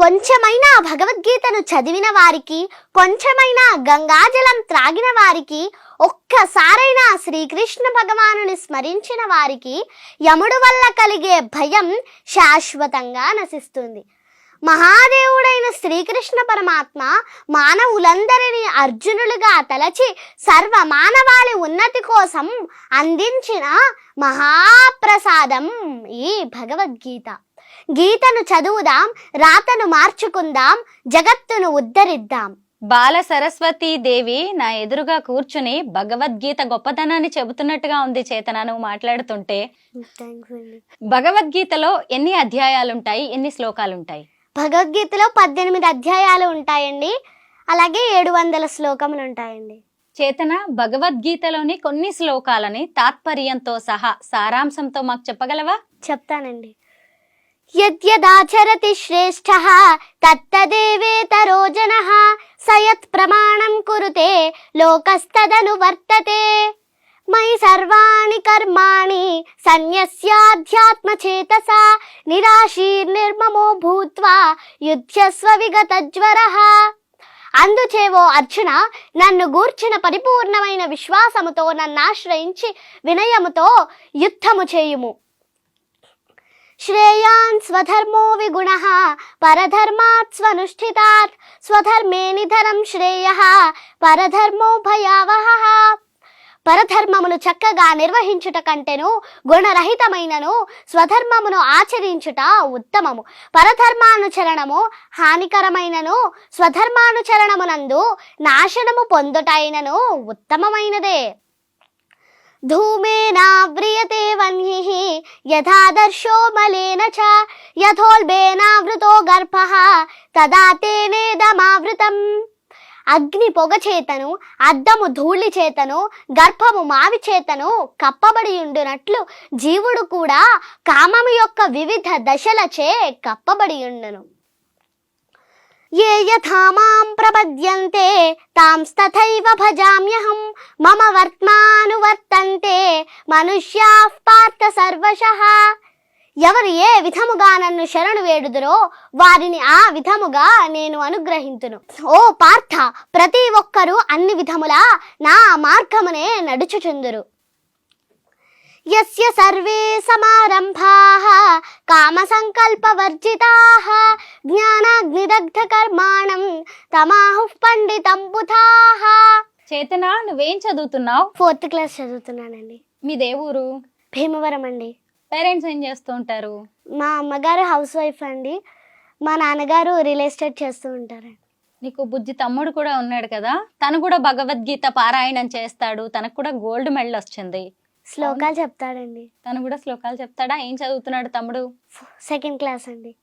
కొంచెమైనా భగవద్గీతను చదివిన వారికి, కొంచెమైనా గంగాజలం త్రాగిన వారికి, ఒక్కసారైనా శ్రీకృష్ణ భగవానుని స్మరించిన వారికి యముడు వల్ల కలిగే భయం శాశ్వతంగా నశిస్తుంది. మహాదేవుడైన శ్రీకృష్ణ పరమాత్మ మానవులందరినీ అర్జునులుగా తలచి సర్వ మానవాళి ఉన్నతి కోసం అందించిన మహాప్రసాదం ఈ భగవద్గీత. గీతను చదువుదాం, రాతను మార్చుకుందాం, జగత్తును ఉద్ధరిద్దాం. బాల సరస్వతీ దేవి నా ఎదురుగా కూర్చుని భగవద్గీత గొప్పతనాన్ని చెబుతున్నట్టుగా ఉంది చేతన నువ్వు మాట్లాడుతుంటే. భగవద్గీతలో ఎన్ని అధ్యాయాలుంటాయి, ఎన్ని శ్లోకాలుంటాయి? భగవద్గీతలో 18 అధ్యాయాలు ఉంటాయండి, అలాగే 700 శ్లోకములు ఉంటాయండి. చేతన, భగవద్గీతలోని కొన్ని శ్లోకాలని తాత్పర్యంతో సహా సారాంశంతో మాకు చెప్పగలవా? చెప్తానండి. యద్యదాచరతి శ్రేష్ఠః తత్తదేవేతరో జనః సయత్ ప్రమాణం కురుతే లోకస్తదను వర్తతే మయి సర్వాణి కర్మాణి సన్యస్యాధ్యాత్మచేతసా నిరాశీర్నిర్మమో భూత్వా యుధ్యస్వ విగతజ్వరః. అందుచేవో అర్జున, నన్ను గూర్చిన పరిపూర్ణమైన విశ్వాసముతో నన్నాశ్రయించి వినయముతో యుద్ధము చేయుము. శ్రేయాన్ స్వధర్మో విగుణః పరధర్మాత్ స్వనుష్ఠితాత్ స్వధర్మే నిధనం శ్రేయః పరధర్మో భయావహః. పరధర్మమును చక్కగా నిర్వహించుట కంటెను గుణరహితమైనను స్వధర్మమును ఆచరించుట ఉత్తమము. పరధర్మానుచరణము హానికరమైనను స్వధర్మానుచరణమునందు నాశనము పొందుటైనను ఉత్తమమైనదే. ధూమేనావ్రియతే వన్హిః యథాదర్శో మలేన చ యథోల్బేనావృతో గర్భః తదా తేనేదమావృతం. అగ్ని పొగ చేతను, అద్దము ధూళి చేతను, గర్భము మావి చేతను కప్పబడి ఉండునట్లు జీవుడు కూడా కామము యొక్క వివిధ దశలచే కప్పబడి ఉండును. ఏ యథా మాం ప్రపద్యంతే తాంస్తథైవ భజామ్యహం మమ వర్త్మానువర్తంతే మనుష్యాః పార్థ సర్వశః. ఎవరు ఏ విధముగా నన్ను శరణు వేడుదురో వారిని ఆ విధముగా నేను అనుగ్రహింతును. ఓ పార్థ, ప్రతి ఒక్కరూ అన్ని విధములా నా మార్గమునే నడుచుచుందురు. యస్య సర్వే సమారంభాః కామ సంకల్ప వర్జితాః జ్ఞానాగ్నిదగ్ధ కర్మాణం తమాహుః పండితం బుధాః. చేతన, నువ్వేం చదువుతున్నావు? 4th class చదువుతున్నానండి. మీ దేవురు? భీమవరం అండి. పేరెంట్స్ ఏం చేస్తూ ఉంటారు? మా అమ్మగారు హౌస్ వైఫ్ అండి, మా నాన్నగారు రియల్ ఎస్టేట్ చేస్తూ ఉంటారండి. నీకు బుజ్జి తమ్ముడు కూడా ఉన్నాడు కదా, తను కూడా భగవద్గీత పారాయణం చేస్తాడు, తనకు కూడా గోల్డ్ మెడల్ వచ్చింది. శ్లోకాలు చెప్తాడండి. తను కూడా శ్లోకాలు చెప్తాడా? ఏం చదువుతున్నాడు తమ్ముడు? 2nd క్లాస్ అండి.